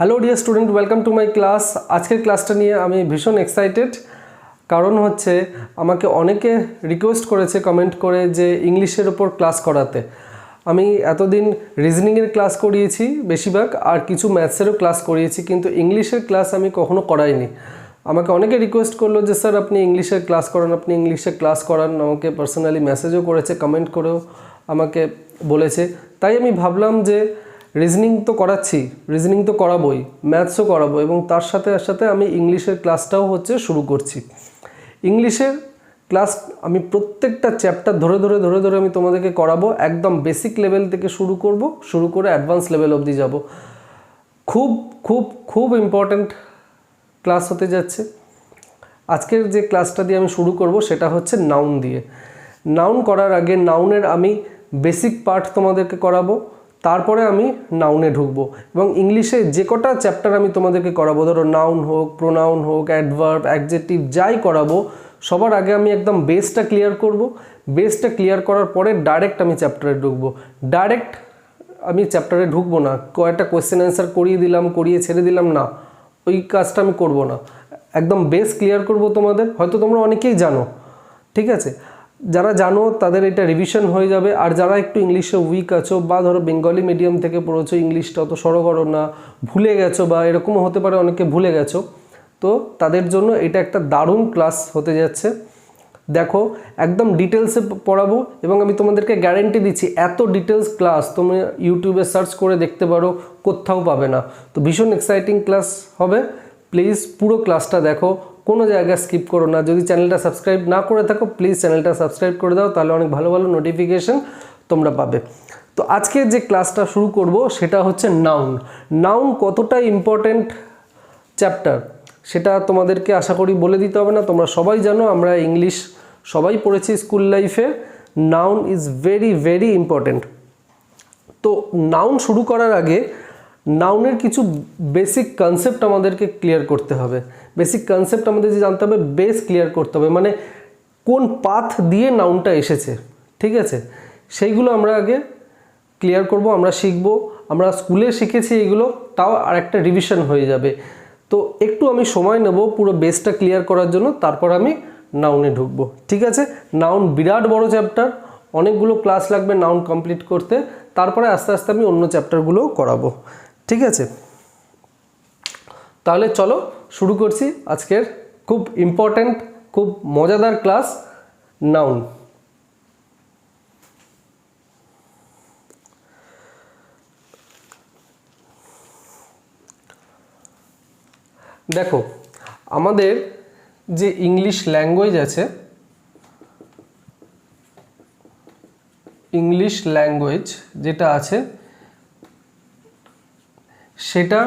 Hello dear student, welcome to my class. আজকের ক্লাসটা নিয়ে আমি ভীষণ এক্সাইটেড, কারণ হচ্ছে আমাকে অনেকে রিকোয়েস্ট করেছে কমেন্ট করে যে ইংলিশের ওপর ক্লাস করাতে। আমি এতদিন রিজনিংয়ের ক্লাস করিয়েছি বেশিরভাগ, আর কিছু ম্যাথসেরও ক্লাস করিয়েছি, কিন্তু ইংলিশের ক্লাস আমি কখনো করাইনি। আমাকে অনেকে রিকোয়েস্ট করলো যে স্যার আপনি ইংলিশের ক্লাস করান, আপনি ইংলিশের ক্লাস করান। আমাকে পার্সোনালি মেসেজও করেছে, কমেন্ট করেও আমাকে বলেছে। তাই আমি ভাবলাম যে রিজনিং তো করাচ্ছি, রিজনিং তো করাবোই, ম্যাথসও করাবো, এবং তার সাথে সাথে আমি ইংলিশের ক্লাসটাও শুরু করছি। ইংলিশের ক্লাস আমি প্রত্যেকটা চ্যাপ্টার ধরে আমি তোমাদেরকে করাবো। একদম বেসিক লেভেল থেকে শুরু করে অ্যাডভান্স লেভেল অবধি যাব। খুব খুব খুব ইম্পর্ট্যান্ট ক্লাস হতে যাচ্ছে। আজকের যে ক্লাসটা দিয়ে আমি শুরু করব সেটা হচ্ছে নাউন দিয়ে। নাউন করার আগে নাউনের আমি বেসিক পার্ট তোমাদেরকে করাবো, তারপরে আমি নাউনে ঢুকবো। এবং ইংলিশে যে কটা চ্যাপ্টার আমি তোমাদেরকে করাবো, ধরো নাউন হোক, প্রোনাউন হোক, অ্যাডভার্ব, অ্যাডজেক্টিভ, যাই করাবো, সবার আগে আমি একদম বেসটা ক্লিয়ার করব। বেসটা ক্লিয়ার করার পরে ডাইরেক্ট আমি চ্যাপ্টারে ঢুকবো। ডাইরেক্ট আমি চ্যাপ্টারে ঢুকবো না, কয়েকটা কোয়েশ্চেন অ্যান্সার করিয়ে দিলাম, করিয়ে ছেড়ে দিলাম, না, ওই কাজটা আমি করব না। একদম বেস ক্লিয়ার করব তোমাদের। হয়তো তোমরা অনেকেই জানো, ঠিক আছে, যারা জানো তাদের এটা রিভিশন হয়ে যাবে। আর যারা একটু ইংলিশে উইক আছো, বা ধরো বেঙ্গলি মিডিয়াম থেকে পড়েছো, ইংলিশটা অত সড়গড় না, ভুলে গেছো, বা এরকমও হতে পারে অনেকে ভুলে গেছো, তো তাদের জন্য এটা একটা দারুণ ক্লাস হতে যাচ্ছে। দেখো, একদম ডিটেলসে পড়াবো, এবং আমি তোমাদেরকে গ্যারেন্টি দিচ্ছি এত ডিটেলস ক্লাস তুমি ইউটিউবে সার্চ করে দেখতে পারো, কোথাও পাবে না। তো ভীষণ এক্সাইটিং ক্লাস হবে। প্লিজ পুরো ক্লাসটা দেখো, কোনো জায়গায় স্কিপ করো না। যদি চ্যানেলটা সাবস্ক্রাইব না করে থাকো, প্লিজ চ্যানেলটা সাবস্ক্রাইব করে দাও, তাহলে অনেক ভালো ভালো নোটিফিকেশন তোমরা পাবে। তো আজকে যে ক্লাসটা শুরু করব সেটা হচ্ছে নাউন। নাউন কতটা ইম্পর্ট্যান্ট চ্যাপ্টার সেটা তোমাদেরকে আশা করি বলে দিতে হবে না, তোমরা সবাই জানো। আমরা ইংলিশ সবাই পড়েছি স্কুল লাইফে। Noun is very very important. তো নাউন শুরু করার আগে নাউনের কিছু বেসিক কনসেপ্ট আমাদেরকে ক্লিয়ার করতে হবে। বেসিক কনসেপ্ট আমাদের যে জানতে হবে, বেস ক্লিয়ার করতে হবে, মানে কোন পাথ দিয়ে নাউনটা এসেছে, ঠিক আছে, সেইগুলো আমরা আগে ক্লিয়ার করব, আমরা শিখব। আমরা স্কুলে শিখেছি এগুলো, তাও আর একটা রিভিশন হয়ে যাবে। তো একটু আমি সময় নেব পুরো বেসটা ক্লিয়ার করার জন্য, তারপর আমি নাউনে ঢুকবো, ঠিক আছে। নাউন বিরাট বড় চ্যাপ্টার, অনেকগুলো ক্লাস লাগবে নাউন কমপ্লিট করতে। তারপরে আস্তে আস্তে আমি অন্য চ্যাপ্টারগুলোও করাবো, ঠিক আছে। তাহলে চলো শুরু করছি আজকের খুব ইম্পর্ট্যান্ট, খুব মজাদার ক্লাস, নাউন। দেখো, আমাদের যে ইংলিশ ল্যাঙ্গুয়েজ আছে, ইংলিশ ল্যাঙ্গুয়েজ যেটা আছে সেটা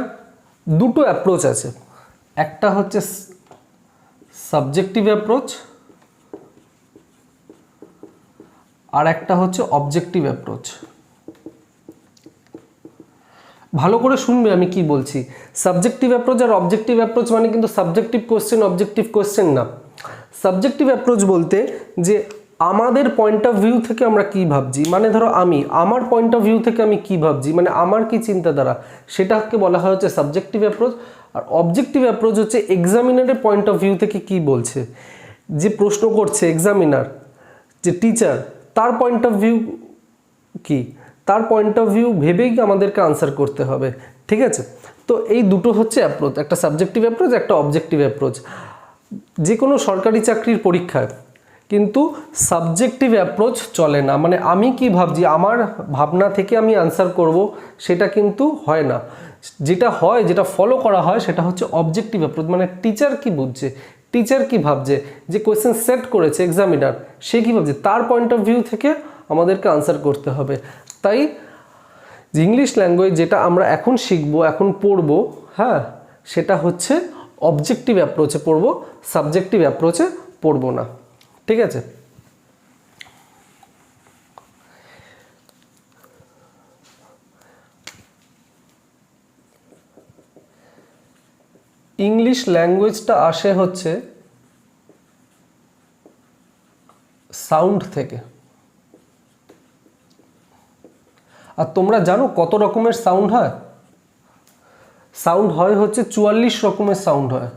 দুটো অ্যাপ্রোচ আছে। একটা হচ্ছে সাবজেক্টিভ অ্যাপ্রোচ, আর একটা হচ্ছে অবজেক্টিভ অ্যাপ্রোচ। ভালো করে শুনবে আমি কি বলছি। সাবজেক্টিভ অ্যাপ্রোচ আর অবজেক্টিভ অ্যাপ্রোচ মানে কিন্তু সাবজেক্টিভ কোশ্চেন অবজেক্টিভ কোশ্চেন না। সাবজেক্টিভ অ্যাপ্রোচ বলতে যে আমাদের পয়েন্ট অফ ভিউ থেকে আমরা কি ভাবছি, মানে ধরো আমার পয়েন্ট অফ ভিউ থেকে আমি কি ভাবছি, মানে আমার কি চিন্তাধারা, সেটাকে বলা হয় হচ্ছে সাবজেক্টিভ অ্যাপ্রোচ। আর অবজেক্টিভ অ্যাপ্রোচ হচ্ছে এক্সামিনারের পয়েন্ট অফ ভিউ থেকে কি বলছে, যে প্রশ্ন করছে এক্সামিনার, যে টিচার, তার পয়েন্ট অফ ভিউ কি, তার পয়েন্ট অফ ভিউ ভেবেই আমাদেরকে আনসার করতে হবে, ঠিক আছে। তো এই দুটো হচ্ছে অ্যাপ্রোচ, একটা সাবজেক্টিভ অ্যাপ্রোচ, একটা অবজেক্টিভ অ্যাপ্রোচ। যে কোনো সরকারি চাকরির পরীক্ষায় কিন্তু সাবজেক্টিভ অ্যাপ্রোচ চলে না, মানে আমি কি ভাবছি, আমার ভাবনা থেকে আমি আনসার করব, সেটা কিন্তু হয় না। যেটা হয়, যেটা ফলো করা হয়, সেটা হচ্ছে অবজেক্টিভ অ্যাপ্রোচ, মানে টিচার কি বুঝছে, টিচার কি ভাবছে, যে কোয়েশ্চেন সেট করেছে এক্সামিনার, সে কী ভাবছে, তার পয়েন্ট অফ ভিউ থেকে আমাদেরকে আনসার করতে হবে। তাই ইংলিশ ল্যাঙ্গুয়েজ যেটা আমরা এখন শিখবো, এখন পড়বো, হ্যাঁ, সেটা হচ্ছে অবজেক্টিভ অ্যাপ্রোচে পড়বো, সাবজেক্টিভ অ্যাপ্রোচে পড়বো না, ঠিক আছে। ইংলিশ ল্যাঙ্গুয়েজটা আসে হচ্ছে সাউন্ড থেকে। আর তোমরা জানো কত রকমের সাউন্ড হয়? সাউন্ড হয় হচ্ছে 44 রকমের সাউন্ড হয়।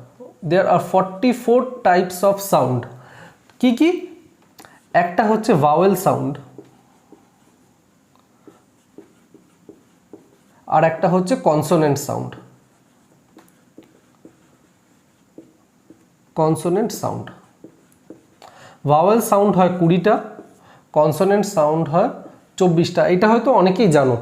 দেয়ার আর 44 টাইপস অফ সাউন্ড। কি কি? একটা হচ্ছে ভাওয়েল সাউন্ড, আর একটা হচ্ছে consonant sound. Consonant sound, vowel sound হয় 20টা, কনসোনেন্ট সাউন্ড হয় 24টা। এটা হয়তো অনেকেই জানো।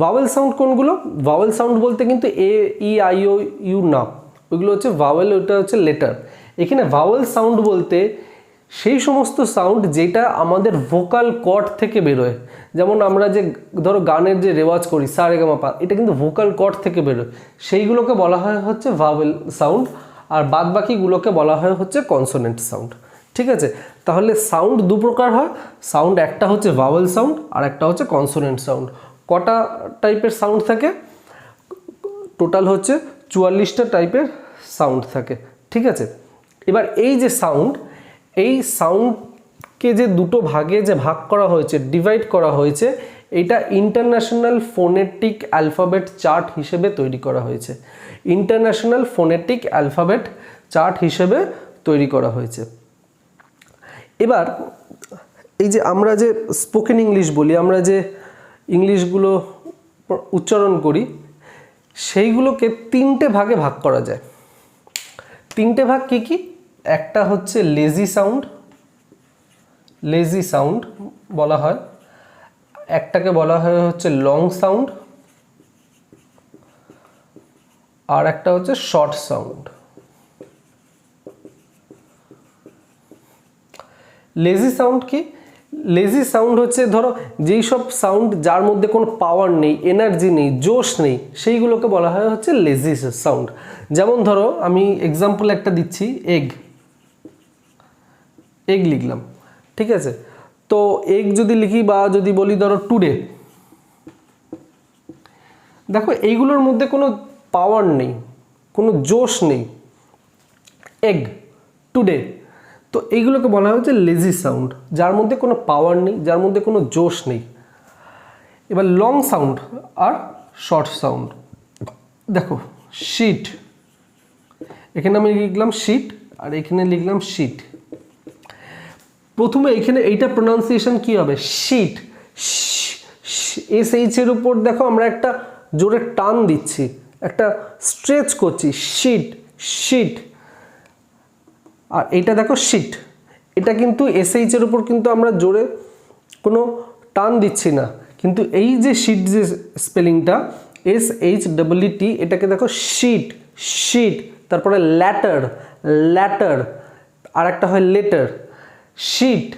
ভাওয়েল সাউন্ড কোনগুলো? ভাওয়েল সাউন্ড বলতে কিন্তু এ, ই, আই, ও, ইউ না, ওইগুলো হচ্ছে ভাওয়েল, ওটা হচ্ছে লেটার। এখানে ভাওয়েল সাউন্ড বলতে সেই সমস্ত সাউন্ড যেটা আমাদের ভোকাল কর্ড থেকে বেরোয়। যেমন আমরা যে ধরো গানের যে রেওয়াজ করি সা রে গা মা পা, এটা কিন্তু ভোকাল কর্ড থেকে বেরোয়, সেইগুলোকে বলা হয় হচ্ছে ভাওয়েল সাউন্ড। আর বাদ বাকিগুলোকে বলা হয় হচ্ছে কনসোনেন্ট সাউন্ড। ঠিক আছে, তাহলে সাউন্ড দু প্রকার হয়। সাউন্ড একটা হচ্ছে ভাওয়েল সাউন্ড, আর একটা হচ্ছে কনসোনেন্ট সাউন্ড। কটা টাইপের সাউন্ড থাকে? টোটাল হচ্ছে 44টা টাইপের সাউন্ড থাকে। ঠিক আছে, এবার এই যে সাউন্ড, এই সাউন্ডকে যে দুটো ভাগে যে ভাগ করা হয়েছে, ডিভাইড করা হয়েছে, এটা ইন্টারন্যাশনাল ফোনেটিক অ্যালফাবেট চার্ট হিসেবে তৈরি করা হয়েছে। ইন্টারন্যাশনাল ফোনেটিক অ্যালফাবেট চার্ট হিসেবে তৈরি করা হয়েছে। এবার এই যে আমরা যে স্পোকেন ইংলিশ বলি, আমরা যে ইংলিশগুলো উচ্চারণ করি, সেইগুলোকে 3টে ভাগে ভাগ করা যায়। 3টে ভাগ কি কি? একটা হচ্ছে লেজি সাউন্ড, লেজি সাউন্ড বলা হয়। একটাকে বলা হয় হচ্ছে লং সাউন্ড, আর একটা হচ্ছে শর্ট সাউন্ড। লেজি সাউন্ড কি? লেজি সাউন্ড হচ্ছে ধরো যেই সব সাউন্ড যার মধ্যে কোনো পাওয়ার নেই, এনার্জি নেই, জোশ নেই, সেইগুলোকে বলা হয় হচ্ছে লেজি সাউন্ড। যেমন ধরো আমি এক্সাম্পল একটা দিচ্ছি, এগ, এগ লিখলাম। ঠিক আছে, তো এগ যদি লিখি বা যদি বলি ধরো টুডে, দেখো এইগুলোর মধ্যে কোনো পাওয়ার নেই, কোনো জোশ নেই। এগ, টুডে, তো এইগুলোকে বলা হচ্ছে লেজি সাউন্ড, যার মধ্যে কোনো পাওয়ার নেই, যার মধ্যে কোনো জোশ নেই। এবার লং সাউন্ড আর শর্ট সাউন্ড, দেখো শিট, এখানে আমি লিখলাম শিট, আর এখানে লিখলাম শিট। প্রথমে এখানে এইটা প্রোনাউন্সিয়েশন কি হবে? শিট। এস এর উপর দেখো আমরা একটা জোরে টান দিচ্ছি, একটা স্ট্রেচ করছি, শিট, শিট। আর এইটা দেখো শিট, এটা কিন্তু এসএইচ এর উপর কিন্তু আমরা জোরে কোনো টান দিচ্ছি না, কিন্তু এই যে শিট যে স্পেলিংটা SHEET, এটাকে দেখো শিট, শিট। তারপরে ল্যাটার, ল্যাটার, আর একটা হয় লেটার, শিট,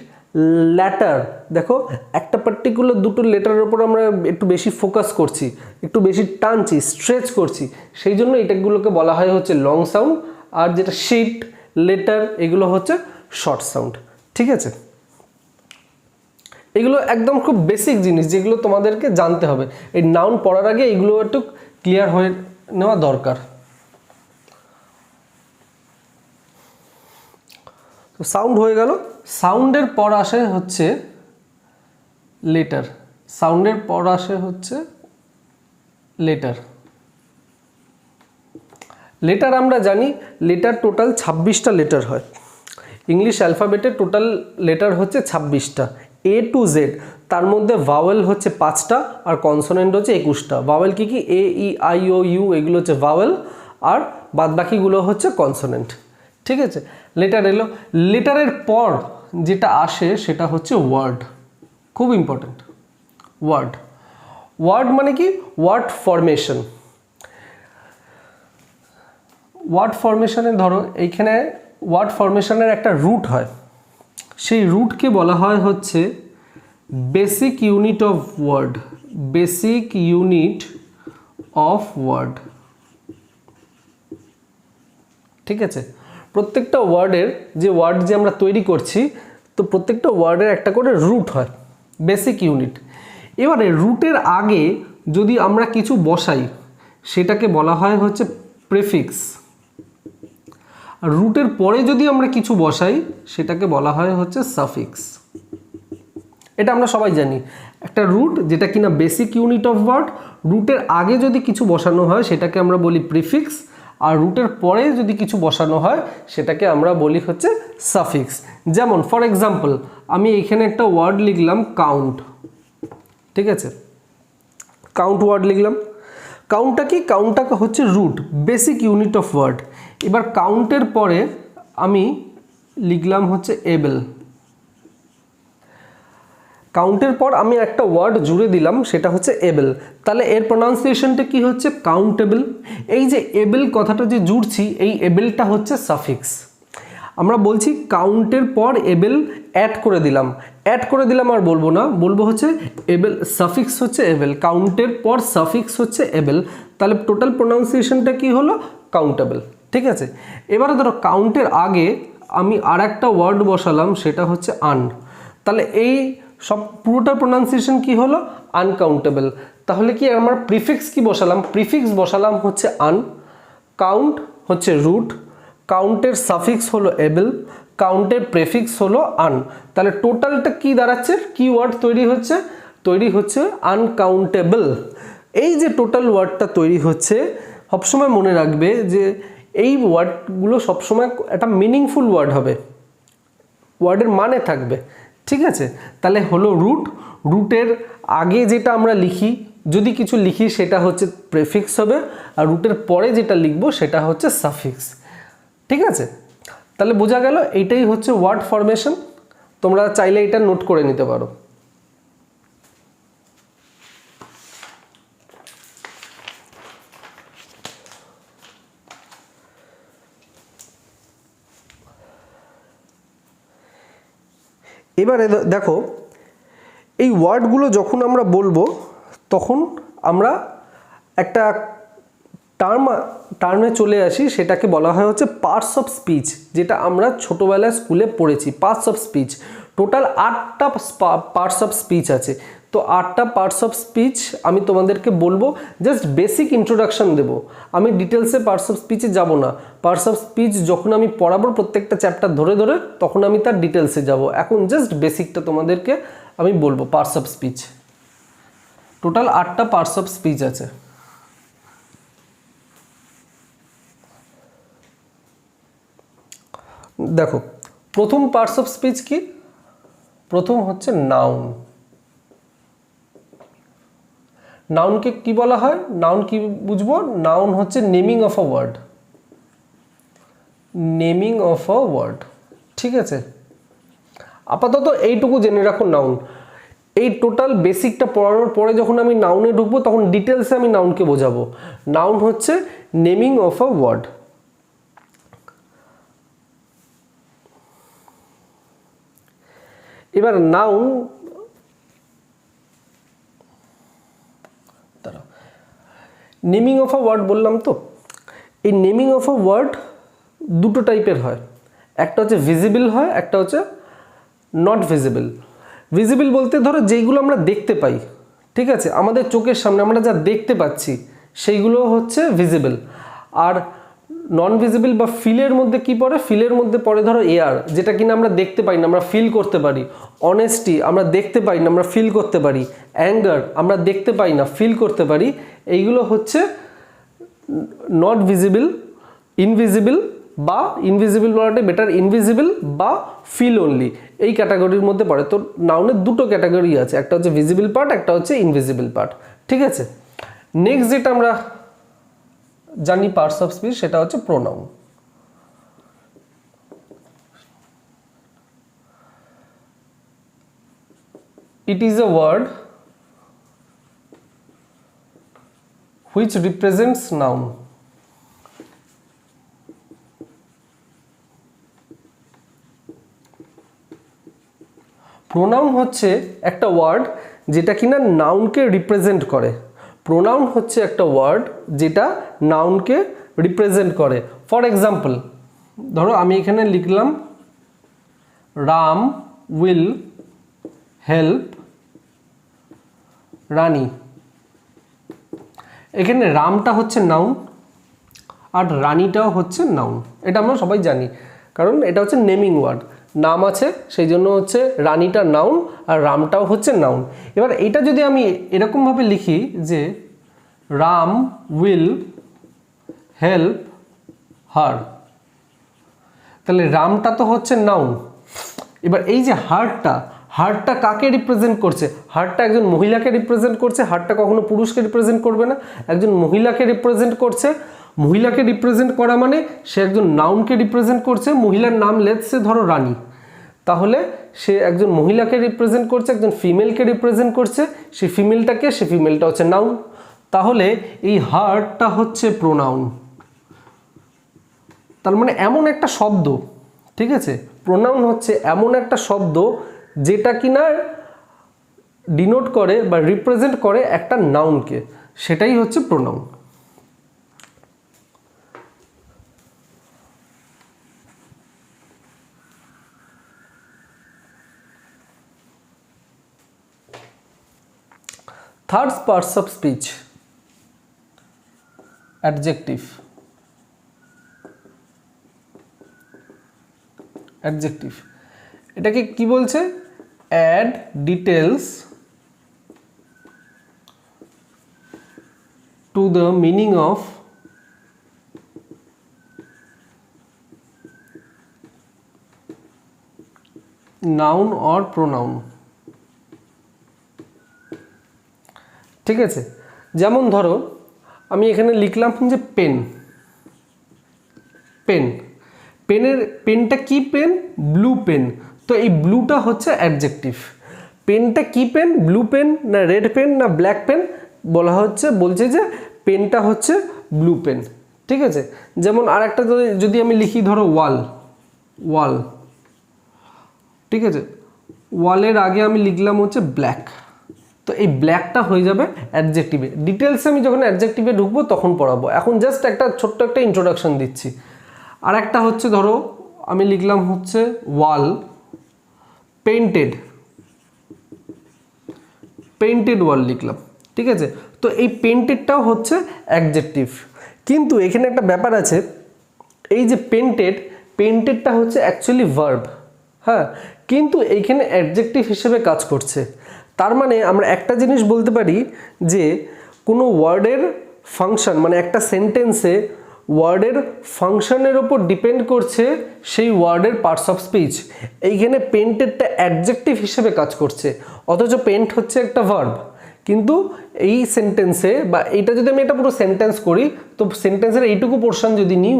ল্যাটার। দেখো একটা পার্টিকুলার দুটো লেটারের উপর আমরা একটু বেশি ফোকাস করছি, একটু বেশি টানছি, স্ট্রেচ করছি, সেই জন্য এটাগুলোকে বলা হয় হচ্ছে লং সাউন্ড। আর যেটা শিট, লেটার, এগুলো হচ্ছে শর্ট সাউন্ড। ঠিক আছে, এগুলো একদম খুব বেসিক জিনিস যেগুলো তোমাদেরকে জানতে হবে। এই নাউন পড়ার আগে এগুলো একটু ক্লিয়ার হয়ে নেওয়া দরকার। তো সাউন্ড হয়ে গেল। সাউন্ডের পর আসে হচ্ছে লেটার, সাউন্ডের পর আসে হচ্ছে লেটার। লেটার আমরা জানি, লেটার টোটাল 26টা লেটার হয়। ইংলিশ অ্যালফাবেটের টোটাল লেটার হচ্ছে 26টা, A to Z। তার মধ্যে ভাওয়েল হচ্ছে 5টা, আর কনসোনেন্ট হচ্ছে 21টা। ভাওয়েল কি কি? A, E, I, O, U, এগুলো হচ্ছে ভাওয়েল, আর বাদবাকিগুলো হচ্ছে কনসোনেন্ট। ঠিক আছে, লেটার এলো। লেটারের পর যেটা আসে সেটা হচ্ছে ওয়ার্ড, খুব ইম্পর্টেন্ট। ওয়ার্ড, ওয়ার্ড মানে কি? Word formation. ওয়ার্ড ফরমেশনে ধরো এইখানে ওয়ার্ড ফরমেশনের একটা রুট হয়, সেই রুটকে বলা হয় হচ্ছে basic unit of word, basic unit of word. ঠিক আছে, প্রত্যেকটা ওয়ার্ডের যে ওয়ার্ড যে আমরা তৈরি করছি, তো প্রত্যেকটা ওয়ার্ডের একটা করে রুট হয়, বেসিক ইউনিট। এবারে রুটের আগে যদি আমরা কিছু বসাই সেটাকে বলা হয় হচ্ছে প্রেফিক্স, আর রুটের পরে যদি আমরা কিছু বসাই সেটাকে বলা হয় হচ্ছে সাফিক্স। এটা আমরা সবাই জানি। একটা রুট যেটা কিনা বেসিক ইউনিট অফ ওয়ার্ড, রুটের আগে যদি কিছু বসানো হয় সেটাকে আমরা বলি প্রিফিক্স, আর রুটের পরে যদি কিছু বসানো হয় সেটাকে আমরা বলি হচ্ছে সাফিক্স। যেমন ফর এক্সাম্পল আমি এখানে একটা ওয়ার্ড লিখলাম কাউন্ট, ঠিক আছে, কাউন্ট ওয়ার্ড লিখলাম। কাউন্টটা কি? কাউন্টটা হচ্ছে root, basic unit of word. এবার কাউন্টের পরে আমি লিখলাম হচ্ছে এবেল। কাউন্টের পর আমি একটা ওয়ার্ড জুড়ে দিলাম, সেটা হচ্ছে এবেল। তাহলে এর প্রোনাউন্সিয়েশনটা কি হচ্ছে? কাউন্টেবল। এই যে এবেল কথাটা যে জুড়ছি, এই এবেলটা হচ্ছে সাফিক্স। আমরা বলছি কাউন্টের পর এবেল অ্যাড করে দিলাম, অ্যাড করে দিলাম আর বলবো না, বলবো হচ্ছে এবেল, সাফিক্স হচ্ছে এবেল, কাউন্টের পর সাফিক্স হচ্ছে এবেল। তাহলে টোটাল প্রোনাউন্সিয়েশনটা কি হলো? কাউন্টেবল, ঠিক আছে। এবারে ধরো কাউন্টের আগে আমি আর একটা ওয়ার্ড বসালাম, সেটা হচ্ছে আন। তাহলে এই সব পুরোটা প্রোনাউন্সিয়েশন কি হলো? আনকাউন্টেবল। তাহলে কি আমার প্রিফিক্স কি বসালাম? প্রিফিক্স বসালাম হচ্ছে আন, কাউন্ট হচ্ছে রুট, কাউন্টের সাফিক্স হলো এবেল, কাউন্টের প্রেফিক্স হলো আন। তাহলে টোটালটা কি দাঁড়াচ্ছে? কি ওয়ার্ড তৈরি হচ্ছে? তৈরি হচ্ছে আনকাউন্টেবল। এই যে টোটাল ওয়ার্ডটা তৈরি হচ্ছে, সবসময় মনে রাখবে যে এই ওয়ার্ডগুলো সবসময় একটা মিনিংফুল ওয়ার্ড হবে, ওয়ার্ডের মানে থাকবে, ঠিক আছে। তাহলে হলো রুট, রুটের আগে যেটা আমরা লিখি, যদি কিছু লিখি সেটা হচ্ছে প্রেফিক্স হবে, আর রুটের পরে যেটা লিখবো সেটা হচ্ছে সাফিক্স, ঠিক আছে। তাহলে বোঝা গেল এইটাই হচ্ছে ওয়ার্ড ফরমেশন। তোমরা চাইলে এটা নোট করে নিতে পারো। এবারে দেখো, এই ওয়ার্ডগুলো যখন আমরা বলবো তখন আমরা একটা টার্মে চলে আসি, সেটাকে বলা হয় হচ্ছে পার্টস অফ স্পিচ, যেটা আমরা ছোটোবেলায় স্কুলে পড়েছি। পার্টস অফ স্পিচ, টোটাল 8টা পার্টস অফ স্পিচ আছে। তো 8টা পার্টস অফ স্পিচ আমি তোমাদেরকে বলবো, জাস্ট বেসিক ইন্ট্রোডাকশন দেবো, আমি ডিটেলসে পার্টস অফ স্পিচে যাব না। পার্টস অফ স্পিচ যখন আমি পড়াবো প্রত্যেকটা চ্যাপ্টার ধরে ধরে, তখন আমি তার ডিটেলসে যাব। এখন জাস্ট বেসিকটা তোমাদেরকে আমি বলবো। পার্টস অফ স্পিচ, টোটাল 8টা পার্টস অফ স্পিচ আছে। দেখো, প্রথম পার্টস অফ স্পিচ কি? প্রথম হচ্ছে নাউন। নাউনকে কি বলা হয়? নাউন কি বুঝবো? নাউন হচ্ছে naming of a word, naming of a word, ঠিক আছে। আপাতত এইটুকু জেনে রাখো নাউন। এই টোটাল বেসিকটা পড়ানোর পরে যখন আমি নাউনে ঢুকবো তখন ডিটেলসে আমি নাউনকে বোঝাবো। নাউন হচ্ছে নেমিং অফ আ ওয়ার্ড। এবার noun, naming of a word বললাম তো, এই নেমিং অফ আ ওয়ার্ড দুটো টাইপের হয়, একটা হচ্ছে ভিজিবল হয়, একটা হচ্ছে নট ভিজিবল। ভিজিবল বলতে ধরো যেইগুলো আমরা দেখতে পাই, ঠিক আছে, আমাদের চোখের সামনে আমরা যা দেখতে পাচ্ছি সেইগুলো হচ্ছে ভিজিবল। আর নন ভিজিবল বা ফিলের মধ্যে কি পড়ে? ফিলের মধ্যে পড়ে ধরো এয়ার, যেটা কিনা আমরা দেখতে পাই না, আমরা ফিল করতে পারি। অনেস্টি আমরা দেখতে পাই না, আমরা ফিল করতে পারি। অ্যাঙ্গার আমরা দেখতে পাই না, ফিল করতে পারি। এইগুলো হচ্ছে নট ভিজিবল, ইনভিজিবল, বা ইনভিজিবল বলাটাই বেটার, ইনভিজিবল বা ফিল অনলি, এই ক্যাটাগরির মধ্যে পড়ে। তো নাউনের দুটো ক্যাটাগরি আছে, একটা হচ্ছে ভিজিবল পার্ট, একটা হচ্ছে ইনভিজিবল পার্ট, ঠিক আছে। নেক্সট যেটা আমরা জানি পার্টস অফ স্পিচ, সেটা হচ্ছে pronoun. It is a word which represents noun. Pronoun হচ্ছে একটা ওয়ার্ড যেটা কিনা নাউনকে রিপ্রেজেন্ট করে। প্রোনাউন হচ্ছে একটা ওয়ার্ড যেটা নাউনকে রিপ্রেজেন্ট করে। ফর এক্সাম্পল, ধরো আমি এখানে লিখলাম রাম উইল হেল্প রানী। এখানে রামটা হচ্ছে নাউন আর রানীটাও হচ্ছে নাউন, এটা আমরা সবাই জানি, কারণ এটা হচ্ছে নেমিং ওয়ার্ড। নাম আছে, সেই জন্য হচ্ছে রানীটা নাউন আর রামটাও হচ্ছে নাউন। এবার এটা যদি আমি এরকমভাবে লিখি যে রাম উইল হেল্প হার, তাহলে রামটা তো হচ্ছে নাউন। এবার এই যে হারটা কাকে রিপ্রেজেন্ট করছে? হারটা একজন মহিলাকে রিপ্রেজেন্ট করছে। হারটা কখনো পুরুষকে রিপ্রেজেন্ট করবে না, একজন মহিলাকে রিপ্রেজেন্ট করছে। মহিলাকে রিপ্রেজেন্ট করা মানে সে একজন নাউনকে রিপ্রেজেন্ট করছে। মহিলার নাম লেটসে ধরো রানী, তাহলে সে একজন মহিলাকে রিপ্রেজেন্ট করছে, একজন ফিমেলকে রিপ্রেজেন্ট করছে। সেই ফিমেলটাকে, সে ফিমেলটা হচ্ছে নাউন। তাহলে এই হারটা হচ্ছে প্রোনাউন। তার মানে এমন একটা শব্দ, ঠিক আছে, প্রোনাউন হচ্ছে এমন একটা শব্দ যেটা কিনা ডিনোট করে বা রিপ্রেজেন্ট করে একটা নাউনকে, সেটাই হচ্ছে pronoun. Third parts of speech, adjective. Adjective এটাকে কি বলছে? Add details to the meaning of noun or pronoun. ঠিক আছে, যেমন ধরো আমি এখানে লিখলাম যে পেন। পেনটা কি পেন? Blue pen. তো এই ব্লুটা হচ্ছে অ্যাডজেক্টিভ। পেনটা কি পেন? ব্লু পেন না রেড পেন না ব্ল্যাক পেন? বলছে যে পেনটা হচ্ছে ব্লু পেন। ঠিক আছে, যেমন আরেকটা যদি আমি লিখি ধরো ওয়াল। ঠিক আছে, ওয়ালের আগে আমি লিখলাম হচ্ছে ব্ল্যাক, তো এই ব্ল্যাকটা হয়ে যাবে অ্যাডজেক্টিভে। ডিটেলসে আমি যখন অ্যাডজেক্টিভে ঢুকবো তখন পড়াবো, এখন জাস্ট একটা ছোট্ট একটা ইন্ট্রোডাকশন দিচ্ছি। আর একটা হচ্ছে ধরো আমি লিখলাম হচ্ছে ওয়াল পেইন্টেড ওয়াল লিখলাম। ঠিক আছে, তো এই পেইন্টেডটাও হচ্ছে অ্যাডজেক্টিভ। কিন্তু এখানে একটা ব্যাপার আছে, এই যে পেইন্টেডটা হচ্ছে অ্যাকচুয়ালি ভার্ব, হ্যাঁ, কিন্তু এইখানে অ্যাডজেক্টিভ হিসেবে কাজ করছে। তার মানে আমরা একটা জিনিস বলতে পারি যে কোনো ওয়ার্ডের ফাংশন, মানে একটা সেন্টেন্সে ওয়ার্ডের ফাংশনের ওপর ডিপেন্ড করছে সেই ওয়ার্ডের পার্টস অফ স্পিচ। এইখানে পেইন্টেডটা অ্যাডজেক্টিভ হিসেবে কাজ করছে, অথচ পেইন্ট হচ্ছে একটা ভার্ব। কিন্তু এই সেন্টেন্সে, বা এইটা যদি আমি এটা পুরো সেন্টেন্স করি, তো সেন্টেন্সের এইটুকু পোর্শন যদি নিই,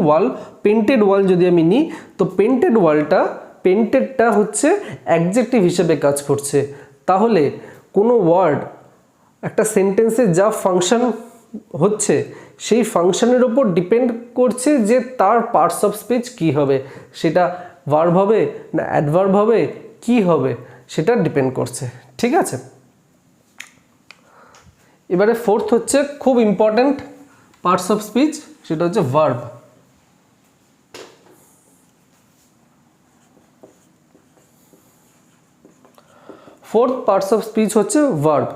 পেইন্টেড ওয়াল যদি আমি নিই, তো পেইন্টেডটা হচ্ছে অ্যাডজেক্টিভ হিসেবে কাজ করছে। তাহলে কোনো ওয়ার্ড একটা সেন্টেন্সে যা ফাংশন হচ্ছে সেই ফাংশনের ওপর ডিপেন্ড করছে যে তার পার্টস অফ স্পিচ কী হবে, সেটা ভার্ব হবে না অ্যাডভার্ব হবে, কি হবে সেটা ডিপেন্ড করছে। ঠিক আছে, এবারে ফোর্থ হচ্ছে খুব ইম্পর্ট্যান্ট পার্টস অফ স্পিচ, সেটা হচ্ছে verb. Fourth parts of speech হচ্ছে verb.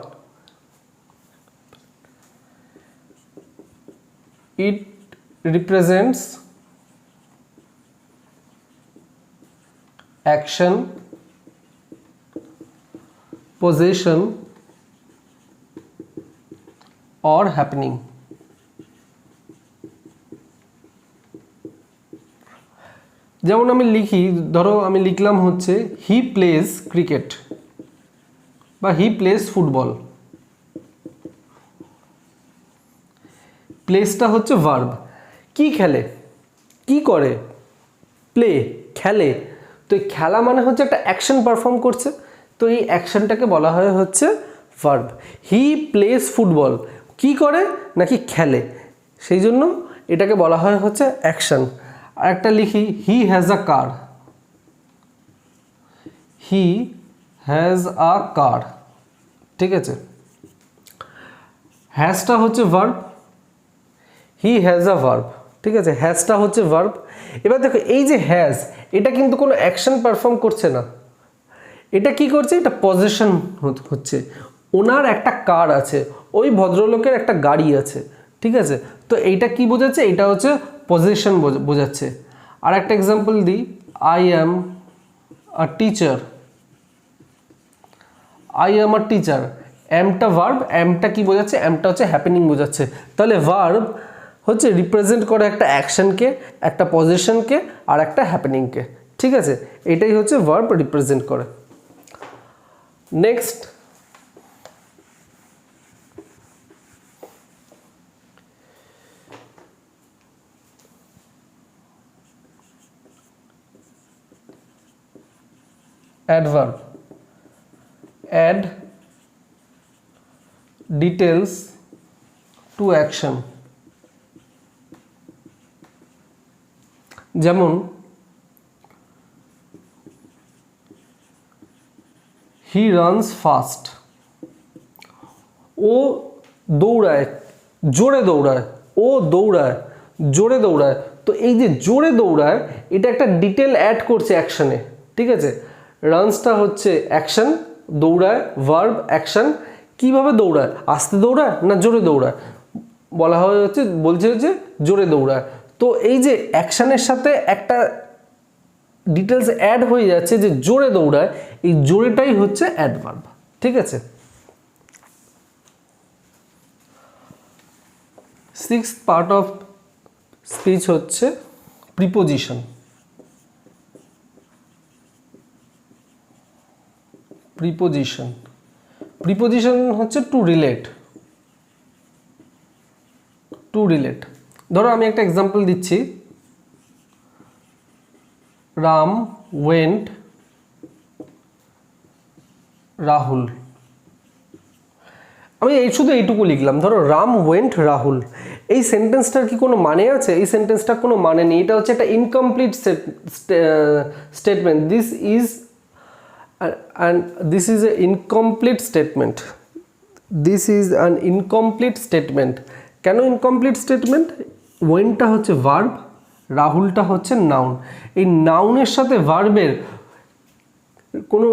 It represents action, possession or happening. যেমন আমি লিখি, ধরো আমি লিখলাম হচ্ছে হি প্লেজ ক্রিকেট বা হি প্লেজ ফুটবল। প্লেসটা হচ্ছে ভার্ব। কি খেলে, কি করে? প্লে, খেলে। তো এই খেলা মানে হচ্ছে একটা অ্যাকশন পারফর্ম করছে, তো এই অ্যাকশনটাকে বলা হয় হচ্ছে ভার্ব। হি প্লেস ফুটবল, কি করে নাকি খেলে, সেই জন্য এটাকে বলা হয় হচ্ছে অ্যাকশন। আর একটা লিখি he has a car. He has a কার। ঠিক আছে, হ্যাজটা হচ্ছে verb, he has a verb. ঠিক আছে, হ্যাজটা হচ্ছে ভার্ব। এবার দেখো এই যে হ্যাজ, এটা কিন্তু কোনো অ্যাকশন পারফর্ম করছে না, এটা কি করছে? এটা পজেশন হচ্ছে। ওনার একটা কার আছে, ওই ভদ্রলোকের একটা গাড়ি আছে। ঠিক আছে, তো এইটা কি বোঝাচ্ছে? এটা হচ্ছে পজেশন বোঝাচ্ছে। আর একটা এক্সাম্পল দিই, I am a a teacher, I am a teacher. অ্যামটা ভার্ব, অ্যামটা কি বোঝাচ্ছে? অ্যামটা হচ্ছে হ্যাপেনিং বোঝাচ্ছে। তাহলে ভার্ব হচ্ছে রিপ্রেজেন্ট করে একটা অ্যাকশনকে, একটা পজিশনকে আর একটা হ্যাপেনিংকে। ঠিক আছে, এটাই হচ্ছে ভার্ব রিপ্রেজেন্ট করে। Next, adverb. Add details to action. যেমন হি রানস ফাস্ট, ও দৌড়ায়, জোরে দৌড়ায়, ও দৌড়ায়, জোরে দৌড়ায়। তো এই যে জোরে দৌড়ায়, এটা একটা ডিটেল অ্যাড করছে অ্যাকশনে। ঠিক আছে, রানসটা হচ্ছে অ্যাকশন, দৌড়ায় ভার্ব অ্যাকশন। কিভাবে দৌড়ায়? আস্তে দৌড়ায় না জোরে দৌড়ায়? বলা হয় হচ্ছে, বলছে যে জোরে দৌড়ায়। তো এই যে অ্যাকশনের সাথে একটা ডিটেলস অ্যাড হয়ে যাচ্ছে যে জোরে দৌড়ায়, এই জোরেটাই হচ্ছে অ্যাডভার্ব। ঠিক আছে, সিক্স পার্ট অফ স্পিচ হচ্ছে প্রিপোজিশন। প্রিপোজিশন, প্রিপোজিশন হচ্ছে টু রিলেট। টু রিলেট, ধরো আমি একটা এক্সাম্পল দিচ্ছি। রাম ওয়েন্ট রাহুল। আমি শুধু এইটুকু লিখলাম। ধরো রাম ওয়েন্ট রাহুল, এই সেন্টেন্সটার কি কোনো মানে আছে? এই সেন্টেন্সটার কোনো মানে নেই। এটা হচ্ছে একটা incomplete statement. This is and this is a incomplete statement. This is an incomplete statement. কেন ইনকমপ্লিট স্টেটমেন্ট? ওয়েনটা হচ্ছে ভার্ব, রাহুলটা হচ্ছে নাউন। এই নাউনের সাথে ভার্বের কোনো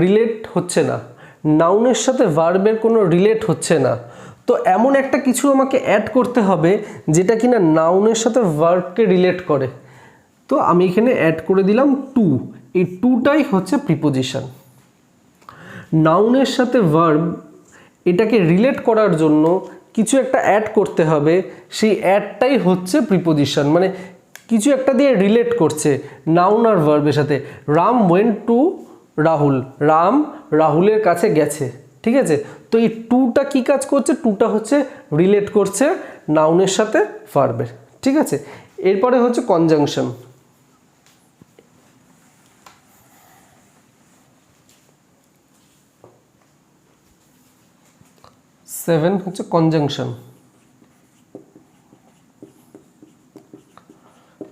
রিলেট হচ্ছে না, নাউনের সাথে ভার্বের কোনো রিলেট হচ্ছে না। তো এমন একটা কিছু আমাকে অ্যাড করতে হবে যেটা কিনা নাউনের সাথে ভার্বকে রিলেট করে। তো আমি এখানে অ্যাড করে দিলাম টু। এই টুটাই হচ্ছে প্রিপোজিশন। নাউনের সাথে ভার্ব এটাকে রিলেট করার জন্য কিছু একটা অ্যাড করতে হবে, সেই অ্যাডটাই হচ্ছে প্রিপোজিশন। মানে কিছু একটা দিয়ে রিলেট করছে নাউন আর ভার্বের সাথে। রাম ওয়েন্ট টু রাহুল, রাম রাহুলের কাছে গেছে। ঠিক আছে, তো এই টুটা কি কাজ করছে? টুটা হচ্ছে রিলেট করছে নাউনের সাথে ভার্বের। ঠিক আছে, এরপরে হচ্ছে কনজাংশন। 7 হচ্ছে কনজাংশন।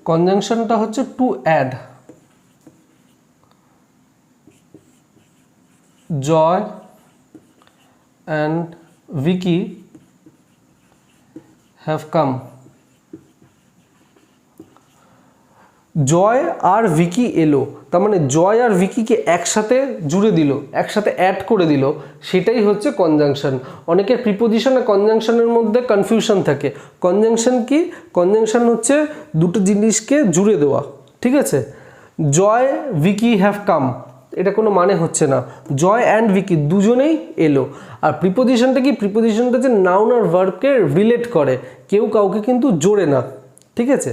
কনজাংশনটা হচ্ছে to add. Joy and Vicky have come. Joy আর ভিকি এলো, তার মানে জয় আর ভিকিকে একসাথে জুড়ে দিল, একসাথে অ্যাড করে দিল, সেটাই হচ্ছে কনজাংশন। অনেকের প্রিপোজিশন আর কনজাংশনের মধ্যে কনফিউশন থাকে। কনজাংশন কি? কনজাংশন হচ্ছে দুটো জিনিসকে জুড়ে দেওয়া। ঠিক আছে, জয় ভিকি হ্যাভ কাম, এটা কোনো মানে হচ্ছে না। জয় অ্যান্ড ভিকি দুজনেই এলো। আর প্রিপোজিশনটা কি? প্রিপোজিশনটা হচ্ছে নাউন আর ভার্বকে রিলেট করে, কেউ কাউকে কিন্তু জোড়ে না। ঠিক আছে,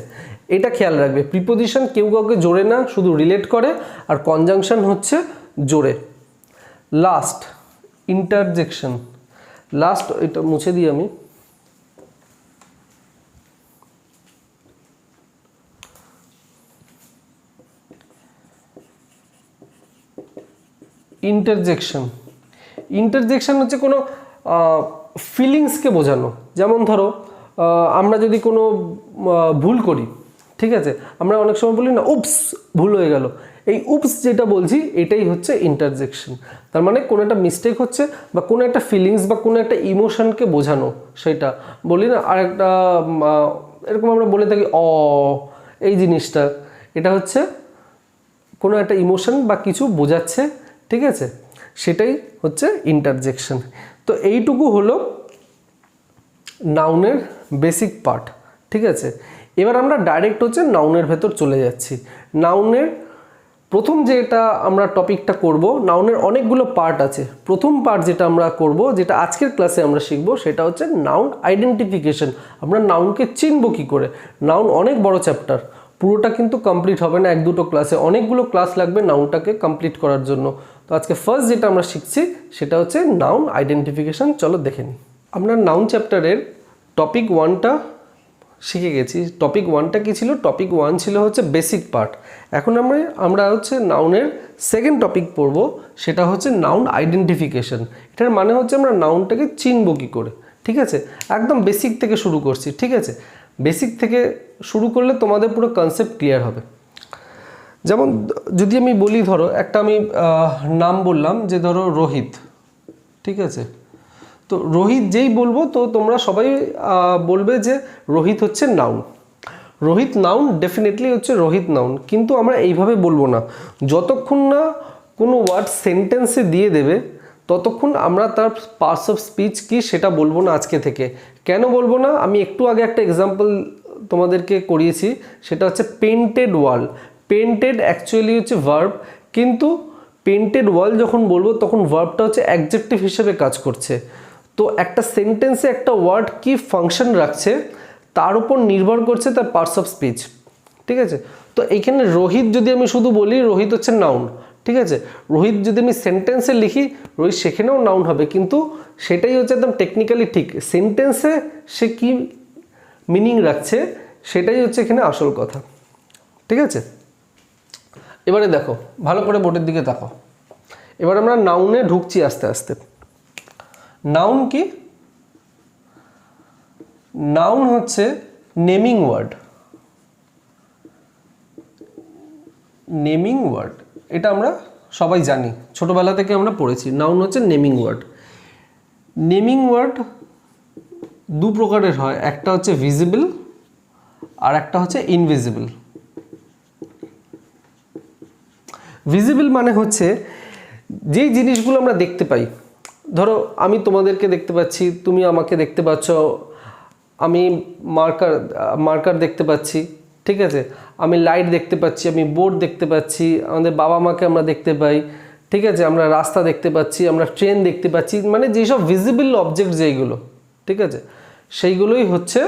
এটা খেয়াল রাখবে। প্রিপোজিশন কেউ কাউকে জোড়ে না, শুধু রিলেট করে। আর কনজাংশন হচ্ছে জোড়ে। Last, interjection. লাস্ট, এটা মুছে দিই আমি। ইন্টারজেকশন, ইন্টারজেকশন হচ্ছে কোনো ফিলিংসকে বোঝানো। যেমন ধরো আমরা যদি কোনো ভুল করি, ঠিক আছে, আমরা অনেক সময় বলি না উপস, ভুল হয়ে গেল। এই উপস যেটা বলছি এটাই হচ্ছে ইন্টারজেকশন। তার মানে কোনো একটা মিস্টেক হচ্ছে বা কোনো একটা ফিলিংস বা কোনো একটা ইমোশনকে বোঝানো, সেটা বলি না। আর একটা এরকম আমরা বলে থাকি এই জিনিসটা, এটা হচ্ছে কোনো একটা ইমোশন বা কিছু বোঝাচ্ছে। ঠিক আছে, সেটাই হচ্ছে ইন্টারজেকশন। তো এইটুকু হলো নাউনের বেসিক পার্ট। ঠিক আছে, এবার আমরা ডাইরেক্ট হচ্ছে নাউনের ভেতর চলে যাচ্ছি। নাউনের প্রথম যেটা আমরা টপিকটা করব, নাউনের অনেকগুলো পার্ট আছে। প্রথম পার্ট যেটা আমরা করব, যেটা আজকের ক্লাসে আমরা শিখব, সেটা হচ্ছে নাউন আইডেন্টিফিকেশন। আমরা নাউনকে চিনব কী করে। নাউন অনেক বড় চ্যাপ্টার, পুরোটা কিন্তু কমপ্লিট হবে না এক দুটো ক্লাসে, অনেকগুলো ক্লাস লাগবে নাউনটাকে কমপ্লিট করার জন্য। তো আজকে ফার্স্ট যেটা আমরা শিখছি সেটা হচ্ছে নাউন আইডেন্টিফিকেশন। চলো দেখে নিই। আমরা নাউন চ্যাপ্টারের টপিক 1টা শিখে গেছি। টপিক 1টা কী ছিল? টপিক 1 ছিল হচ্ছে বেসিক পার্ট। এখন আমরা হচ্ছে নাউনের সেকেন্ড টপিক পড়ব, সেটা হচ্ছে নাউন আইডেন্টিফিকেশন। এটার মানে হচ্ছে আমরা নাউনটাকে চিনব কী করে। ঠিক আছে, একদম বেসিক থেকে শুরু করছি। ঠিক আছে, বেসিক থেকে শুরু করলে তোমাদের পুরো কনসেপ্ট ক্লিয়ার হবে। যেমন যদি আমি বলি, ধরো একটা আমি নাম বললাম যে ধরো রোহিত। ঠিক আছে, তো রোহিত যেই বলবো তো তোমরা সবাই বলবে যে রোহিত হচ্ছে নাউন। রোহিত নাউন, ডেফিনেটলি হচ্ছে রোহিত নাউন। কিন্তু আমরা এইভাবে বলবো না। যতক্ষণ না কোনো ওয়ার্ড সেন্টেন্সে দিয়ে দেবে ততক্ষণ আমরা তার পার্টস অফ স্পিচ কি সেটা বলবো না আজকে থেকে। কেন বলবো না? আমি একটু আগে একটা এক্সাম্পল তোমাদেরকে করিয়েছি, সেটা হচ্ছে পেন্টেড ওয়াল। পেন্টেড অ্যাকচুয়ালি হচ্ছে ভার্ব, কিন্তু পেন্টেড ওয়াল যখন বলবো তখন ভার্বটা হচ্ছে অ্যাডজেক্টিভ হিসেবে কাজ করছে। তো একটা সেন্টেন্সে একটা ওয়ার্ড কি ফাংশন রাখছে তার উপর নির্ভর করছে তার পার্টস অফ স্পিচ। ঠিক আছে, তো এইখানে রোহিত যদি আমি শুধু বলি রোহিত হচ্ছে নাউন। ঠিক আছে, রোহিত যদি আমি সেন্টেন্সে লিখি রোহিত সেখানেও নাউন হবে, কিন্তু সেটাই হচ্ছে একদম টেকনিক্যালি ঠিক। সেন্টেন্সে সে কি মিনিং রাখছে সেটাই হচ্ছে এখানে আসল কথা। ঠিক আছে, এবারে দেখো ভালো করে বোর্ডের দিকে তাকাও। এবার আমরা নাউনে ঢুকছি আস্তে আস্তে। নাউন কি? নাউন হচ্ছে নেমিং ওয়ার্ড। নেমিং ওয়ার্ড এটা আমরা সবাই জানি, ছোটবেলা থেকে আমরা পড়েছি। নাউন হচ্ছে নেমিং ওয়ার্ড। নেমিং ওয়ার্ড দু প্রকারের হয়, একটা হচ্ছে ভিজিবল আর একটা হচ্ছে ইনভিজিবল। ভিজিবল মানে হচ্ছে যেই জিনিসগুলো আমরা দেখতে পাই। ধরো আমি তোমাদেরকে দেখতে পাচ্ছি, তুমি আমাকে দেখতে পাচ্ছ, আমি মার্কার দেখতে পাচ্ছি। ঠিক আছে, আমি লাইট দেখতে পাচ্ছি, আমি বোর্ড দেখতে পাচ্ছি, আমাদের বাবা মাকে আমরা দেখতে পাই। ঠিক আছে, আমরা রাস্তা দেখতে পাচ্ছি, আমরা ট্রেন দেখতে পাচ্ছি, মানে যেসব ভিজিবল অবজেক্ট যেইগুলো, ঠিক আছে, সেইগুলোই হচ্ছে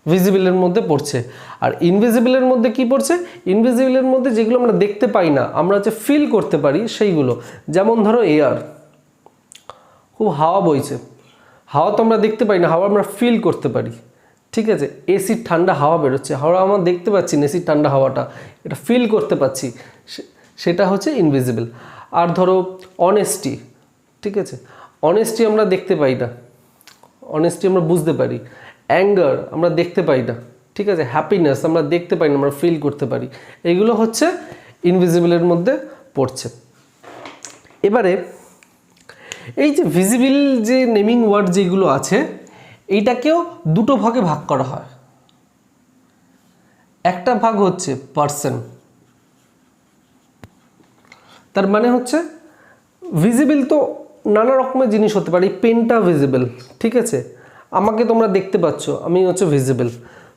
ভিজিবলের মধ্যে পড়ছে। আর ইনভিজিবলের মধ্যে কি পড়ছে? ইনভিজিবলের মধ্যে যেগুলো আমরা দেখতে পাই না, আমরা হচ্ছে ফিল করতে পারি সেইগুলো। যেমন ধরো এয়ার, খুব হাওয়া বইছে, হাওয়া তো আমরা দেখতে পাই না, হাওয়া আমরা ফিল করতে পারি। ঠিক আছে, এসির ঠান্ডা হাওয়া বেরোচ্ছে, হাওয়া আমরা দেখতে পাচ্ছি না, এসির ঠান্ডা হাওয়াটা, এটা ফিল করতে পাচ্ছি, সেটা হচ্ছে ইনভিজিবল। আর ধরো অনেস্টি, ঠিক আছে, অনেস্টি আমরা দেখতে পাই না, অনেস্টি আমরা বুঝতে পারি। অ্যাঙ্গার আমরা দেখতে পাই না, ঠিক আছে, হ্যাপিনেস আমরা দেখতে পাই না, আমরা ফিল করতে পারি। এগুলো হচ্ছে ইনভিজিবলের মধ্যে পড়ছে। এবারে এই যে ভিজিবল যে নেমিং ওয়ার্ড যেগুলো আছে, এইটাকেও দুটো ভাগে ভাগ করা হয়। একটা ভাগ হচ্ছে পার্সন, তার মানে হচ্ছে ভিজিবল তো নানা রকমের জিনিস হতে পারে। পেনটা ভিজিবল, ঠিক আছে, আমাকে তোমরা দেখতে পাচ্ছ, আমি হচ্ছে ভিজিবল।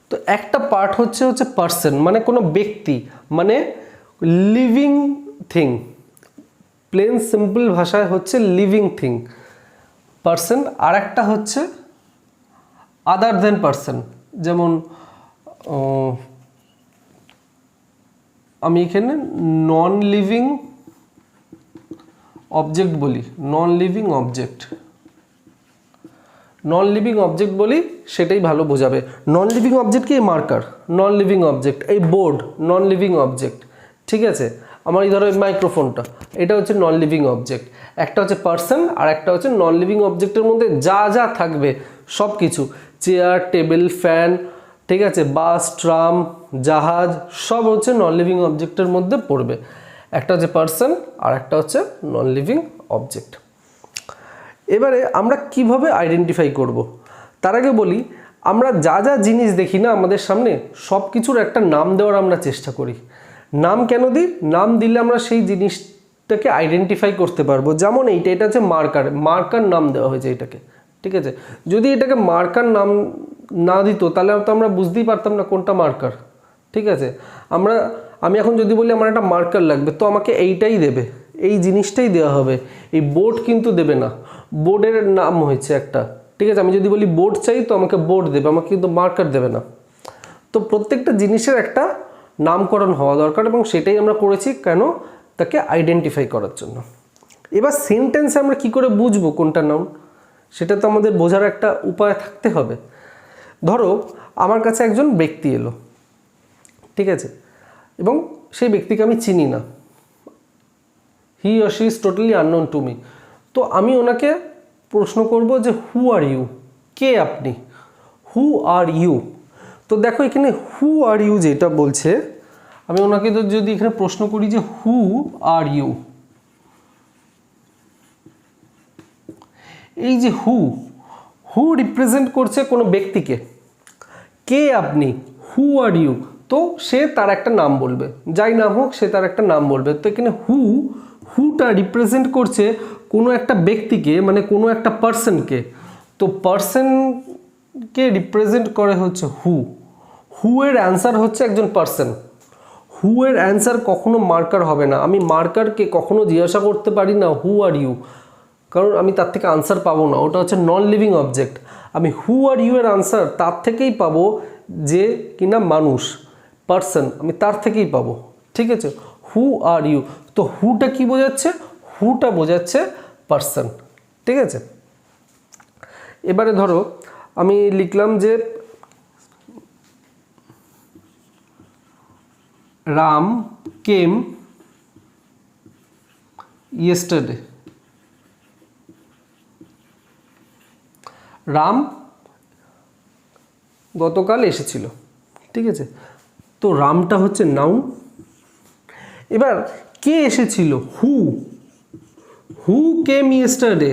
তো একটা পার্ট হচ্ছে পার্সন, মানে কোনো ব্যক্তি, মানে লিভিং থিং। প্লেন সিম্পল ভাষায় হচ্ছে লিভিং থিং পার্সন। আর একটা হচ্ছে আদার দেন পার্সন, যেমন আমি এখানে নন লিভিং অবজেক্ট বলি, non living object, non living object বলি, সেটাই ভালো বোঝাবে। নন লিভিং অবজেক্ট কি? মার্কার নন লিভিং অবজেক্ট, এই বোর্ড নন লিভিং অবজেক্ট, ঠিক আছে। আমার এই ধরো মাইক্রোফোনটা, এটা হচ্ছে নন লিভিং অবজেক্ট। একটা হচ্ছে পার্সন আর একটা হচ্ছে নন লিভিং অবজেক্টের মধ্যে যা যা থাকবে সব কিছু, চেয়ার, টেবিল, ফ্যান, ঠিক আছে, বাস, ট্রাম, জাহাজ, সব হচ্ছে নন লিভিং অবজেক্টের মধ্যে পড়বে। একটা হচ্ছে পার্সন আর একটা হচ্ছে নন লিভিং অবজেক্ট। এবারে আমরা কিভাবে আইডেন্টিফাই করব, তার আগে বলি, আমরা যা যা জিনিস দেখি না আমাদের সামনে, সব কিছুর একটা নাম দেওয়ার আমরা চেষ্টা করি। নাম কেন দিই? নাম দিলে আমরা সেই জিনিসটাকে আইডেন্টিফাই করতে পারবো। যেমন এটা হচ্ছে মার্কার, মার্কার নাম দেওয়া হয়েছে এটাকে, ঠিক আছে। যদি এটাকে মার্কার নাম না দিত তাহলে তো আমরা বুঝতেই পারতাম না কোনটা মার্কার, ঠিক আছে। আমি এখন যদি বলি আমার একটা মার্কার লাগবে, তো আমাকে এইটাই দেবে, এই জিনিসটাই দেওয়া হবে, এই বোর্ড কিন্তু দেবে না। বোর্ডের নাম হয়েছে একটা, ঠিক আছে। আমি যদি বলি বোর্ড চাই, তো আমাকে বোর্ড দেবে, আমাকে কিন্তু মার্কার দেবে না। তো প্রত্যেকটা জিনিসের একটা নামকরণ হওয়া দরকার, এবং সেটাই আমরা করেছি। কেন? তাকে আইডেন্টিফাই করার জন্য। এবার সেন্টেন্সে আমরা কি করে বুঝবো কোনটা নাউন, সেটা তো আমাদের বোঝার একটা উপায় থাকতে হবে। ধরো আমার কাছে একজন ব্যক্তি এলো, ঠিক আছে, এবং সেই ব্যক্তিকে আমি চিনি না, he or she is totally unknown to me. তো আমি ওনাকে প্রশ্ন করব যে হু আর ইউ, কে আপনি, হু আর ইউ। তো দেখো এখানে হু আর ইউ যেটা বলছে, আমি ওনাকে তো যদি এখানে প্রশ্ন করি যে হু আর ইউ, এই যে হু, হু রিপ্রেজেন্ট করছে কোনো ব্যক্তিকে, কে আপনি, হু আর ইউ, তো সে তার একটা নাম বলবে, যাই নাম হোক সে তার একটা নাম বলবে। তো এখানে হুটা রিপ্রেজেন্ট করছে কোনো একটা ব্যক্তিকে, মানে কোনো একটা পার্সনকে। তো পার্সনকে রিপ্রেজেন্ট করে হচ্ছে হু এর অ্যান্সার হচ্ছে একজন পার্সন। হু এর অ্যান্সার কখনো মার্কার হবে না। আমি মার্কারকে কখনো জিজ্ঞাসা করতে পারি না হু আর ইউ, কারণ আমি তার থেকে আনসার পাবো না, ওটা হচ্ছে নন লিভিং অবজেক্ট। আমি হু আর ইউ এর আনসার তার থেকেই পাবো যে কিনা মানুষ, পার্সন, আমি তার থেকেই পাবো, ঠিক আছে। হু আর ইউ, তো হুটা কি বোঝাচ্ছে, হুটা বোঝাচ্ছে পার্সন, ঠিক আছে। এবারে ধরো আমি লিখলাম যে রাম কেম ইয়েস্টারডে। রাম গতকাল এসেছিল, ঠিক আছে। তো রামটা হচ্ছে নাউন। এবার কে এসেছিল, হু কেম ইয়েস্টারডে।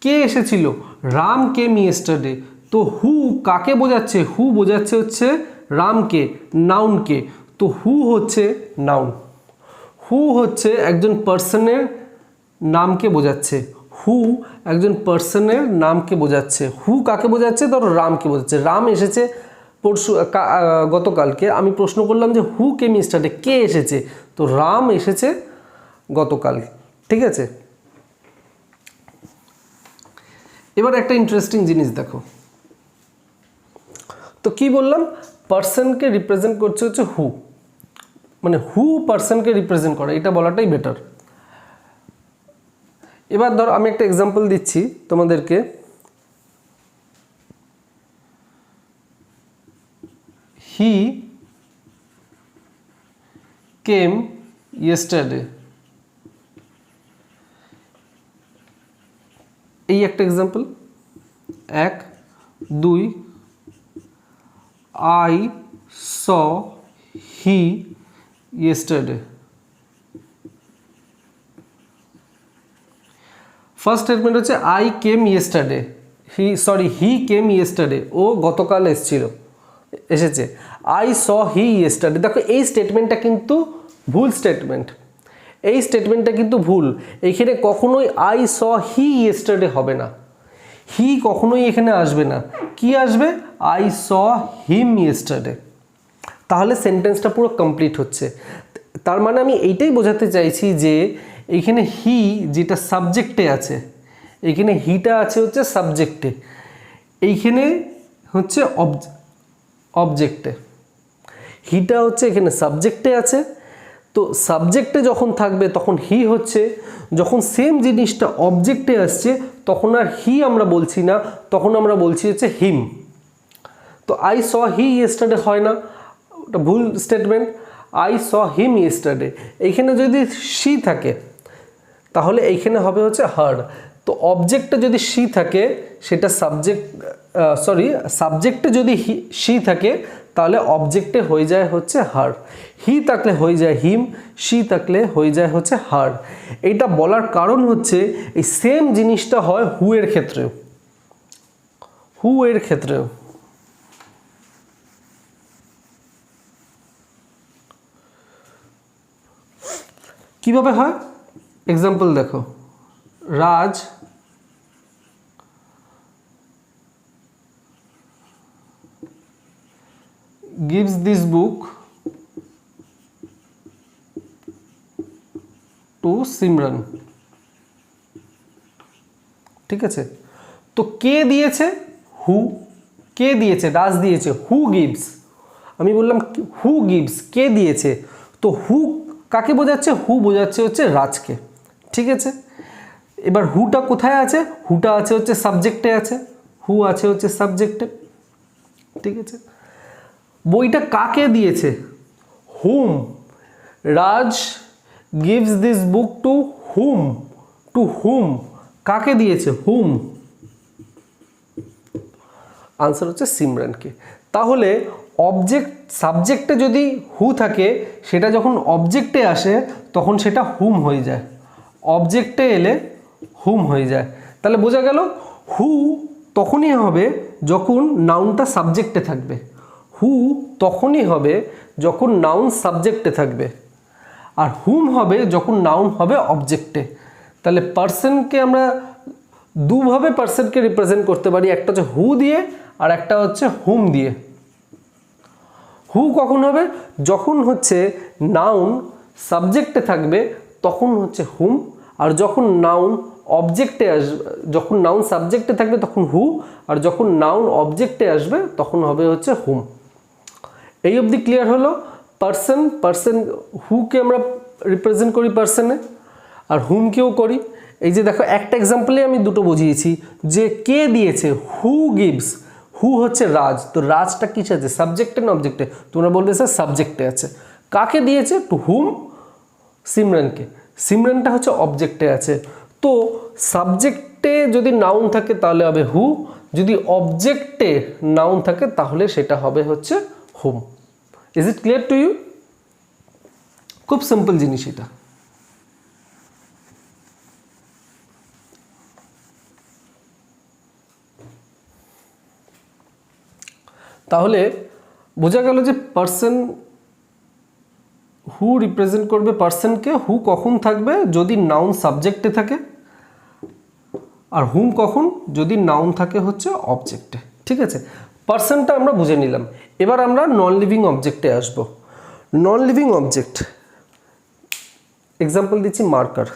কে এসেছিল, রাম কেম ইয়েস্টারডে। তো হু কাকে বোঝাচ্ছে, হু বোঝাচ্ছে হচ্ছে রামকে, নাউনকে। তো হু হচ্ছে নাউন, হু হচ্ছে একজন পার্সনের নামকে বোঝাচ্ছে, হু একজন পার্সনের নামকে বোঝাচ্ছে। হু কাকে বোঝাচ্ছে, ধরো রামকে বোঝাচ্ছে। রাম এসেছে গতকালকে, আমি প্রশ্ন করলাম যে হু কেম ইয়েস্টারডে, কে এসেছে, তো রাম এসেছে গতকাল, ঠিক আছে। এবার একটা ইন্টারেস্টিং জিনিস দেখো, তো কি বললাম, পার্সনকে রিপ্রেজেন্ট করছে হচ্ছে হু, মানে হু পার্সনকে রিপ্রেজেন্ট করে, এটা বলাটাই বেটার। এবার ধর আমি একটা এক্সাম্পল দিচ্ছি তোমাদেরকে। হি কেম ইয়েস্টারডে, এই একটা example. 1 2 I saw he yesterday. First statement হচ্ছে I came yesterday, he came yesterday, ও গতকাল এসেছে। I saw he yesterday. দেখো এই স্টেটমেন্টটা কিন্তু ভুল স্টেটমেন্ট, এই স্টেটমেন্টটা কিন্তু ভুল। এইখানে কখনোই আই স হি ইয়েস্টারডে হবে না, হি কখনোই এখানে আসবে না। কি আসবে, আই স হিম ইয়েস্টারডে। তাহলে সেন্টেন্সটা পুরো কমপ্লিট হচ্ছে। তার মানে আমি এইটাই বোঝাতে চাইছি যে এইখানে হি যেটা সাবজেক্টে আছে, এইখানে হিটা আছে হচ্ছে সাবজেক্টে, এইখানে হচ্ছে অবজেক্টে। হিটা হচ্ছে এখানে সাবজেক্টে আছে। তো সাবজেক্টে যখন থাকবে তখন হি হচ্ছে, যখন সেম জিনিসটা অবজেক্টে আসছে তখন আর হি আমরা বলছি না, তখন আমরা বলছি হচ্ছে হিম। তো আই স হি ইয়েস্টারডে হয় না, ওটা ভুল statement. I saw him yesterday, এইখানে যদি শি থাকে তাহলে এইখানে হবে হচ্ছে হার। তো অবজেক্টে যদি শি থাকে সেটা সাবজেক্টে যদি শি থাকে তাহলে অবজেক্টে হয়ে যায় হচ্ছে হার। হি থাকলে হয়ে যায় হিম, শি থাকলে হয়ে যায় হচ্ছে হার। এইটা বলার কারণ হচ্ছে এই সেম জিনিসটা হয় হু এর ক্ষেত্রেও, হু এর ক্ষেত্রেও। কিভাবে হয় এক্সাম্পল দেখো, রাজ gives this book to Simran। ঠিক আছে, তো কে দিয়েছে? হু। কে দিয়েছে? রাজ দিয়েছে। হু গিভস, আমি বললাম হু গিভস, কে দিয়েছে? তো হু কাকে বোঝাচ্ছে? হু বোঝাচ্ছে হচ্ছে রাজকে। ঠিক আছে, এবার হুটা কোথায় আছে? হুটা আছে হচ্ছে সাবজেক্টে আছে, হু আছে হচ্ছে সাবজেক্টে। ঠিক আছে, বইটা কাকে দিয়েছে? Whom. Raj gives this book to whom. To whom, কাকে দিয়েছে? হুম। আনসার হচ্ছে সিমরানকে। তাহলে অবজেক্ট সাবজেক্টে যদি হু থাকে, সেটা যখন অবজেক্টে আসে তখন সেটা হুম হয়ে যায়, অবজেক্টে এলে হুম হয়ে যায়। তাহলে বোঝা গেল হু তখনই হবে যখন নাউনটা সাবজেক্টে থাকবে, হু তখনই হবে যখন নাউন সাবজেক্টে থাকবে, আর হুম হবে যখন নাউন হবে অবজেক্টে। তাহলে পার্সনকে আমরা দুভাবে পার্সনকে রিপ্রেজেন্ট করতে পারি, একটা হচ্ছে হু দিয়ে আর একটা হচ্ছে হুম দিয়ে। হু কখন হবে? যখন হচ্ছে নাউন সাবজেক্টে থাকবে তখন হচ্ছে হুম, আর যখন নাউন অবজেক্টে আসবে, যখন নাউন সাবজেক্টে থাকবে তখন হু, আর যখন নাউন অবজেক্টে আসবে তখন হবে হচ্ছে হুম। এই অবধি ক্লিয়ার হলো? পার্সন হুকে আমরা রিপ্রেজেন্ট করি পার্সনে, আর হুমকেও করি। এই যে দেখো, একটা এক্সাম্পলে আমি দুটো বুঝিয়েছি যে কে দিয়েছে, হু গিভস, হু হচ্ছে রাজ, তো রাজটা কিসে আছে? সাবজেক্টে না অবজেক্টে? তোমরা বলবে স্যার সাবজেক্টে আছে। কাকে দিয়েছে? টু হুম, সিমরানকে। সিমরানটা হচ্ছে অবজেক্টে আছে। তো সাবজেক্টে যদি নাউন থাকে তাহলে হবে হু, যদি অবজেক্টে নাউন থাকে তাহলে সেটা হবে হচ্ছে whom. Is it clear to you? খুব সিম্পল জিনিস এটা। তাহলে বোঝা গেল যে পার্সন, হু রিপ্রেজেন্ট করবে পার্সনকে। হু কখন থাকবে? যদি নাউন সাবজেক্টে থাকে, আর হুম কখন? যদি নাউন থাকে হচ্ছে অবজেক্টে। ঠিক আছে, পার্সনটা আমরা বুঝে নিলাম। এবার আমরা নন লিভিং অবজেক্টে আসব। নন লিভিং অবজেক্ট এক্সাম্পল দিচ্ছি মার্কার।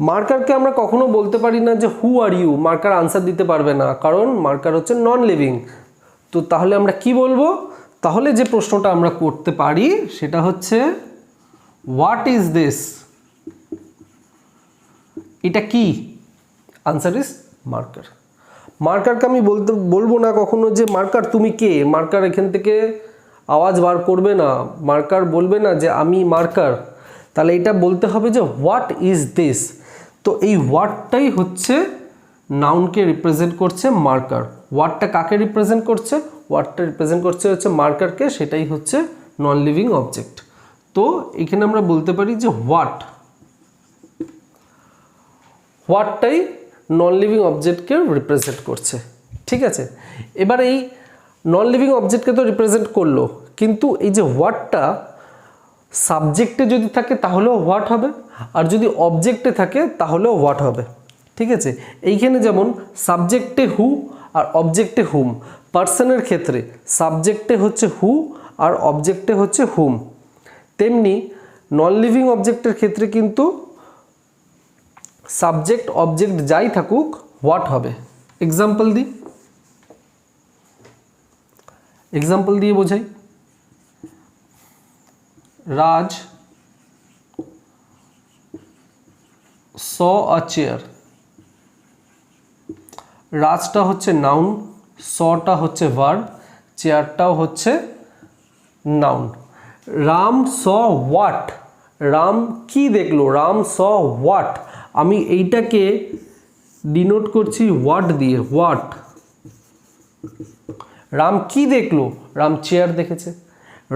মার্কারকে আমরা কখনো বলতে পারি না যে হু আর ইউ, মার্কার আনসার দিতে পারবে না, কারণ মার্কার হচ্ছে নন লিভিং। তো তাহলে আমরা কি বলবো? তাহলে যে প্রশ্নটা আমরা করতে পারি সেটা হচ্ছে হোয়াট ইজ দিস, এটা কি? Answer is marker. মার্কারকে আমি বলবো না কখনো যে মার্কার তুমি কে, মার্কার এখান থেকে আওয়াজ বার করবে না, মার্কার বলবে না যে আমি মার্কার। তাহলে এটা বলতে হবে যে হোয়াট ইজ দিস। তো এই হোয়াটটাই হচ্ছে নাউনকে রিপ্রেজেন্ট করছে মার্কার। হোয়াটটা কাকে রিপ্রেজেন্ট করছে? হোয়াটটা রিপ্রেজেন্ট করছে হচ্ছে মার্কারকে, সেটাই হচ্ছে নন লিভিং অবজেক্ট। তো এখানে আমরা বলতে পারি যে হোয়াটটাই নন লিভিং অবজেক্টকে রিপ্রেজেন্ট করছে। ঠিক আছে, এবার এই নন লিভিং অবজেক্টকে তো রিপ্রেজেন্ট করলো, কিন্তু এই যে হোয়াটটা সাবজেক্টে যদি থাকে তাহলেও হোয়াট হবে, আর যদি অবজেক্টে থাকে তাহলেও হোয়াট হবে। ঠিক আছে, এইখানে যেমন সাবজেক্টে হু আর অবজেক্টে হুম, পার্সনের ক্ষেত্রে সাবজেক্টে হচ্ছে হু আর অবজেক্টে হচ্ছে হুম, তেমনি নন লিভিং অবজেক্টের ক্ষেত্রে কিন্তু সাবজেক্ট অবজেক্ট যাই থাকুক হোয়াট হবে। এক্সাম্পল দিয়ে বোঝাই। রাজ স আ চেয়ার। রাজটা হচ্ছে নাউন, সটা হচ্ছে ভার্ব, চেয়ারটাও হচ্ছে noun. Ram saw what, Ram কি দেখলো? রাম স হোয়াট, আমি এইটাকে ডিনোট করছি হোয়াট দিয়ে, হোয়াট। রাম কি দেখলো? রাম চেয়ার দেখেছে।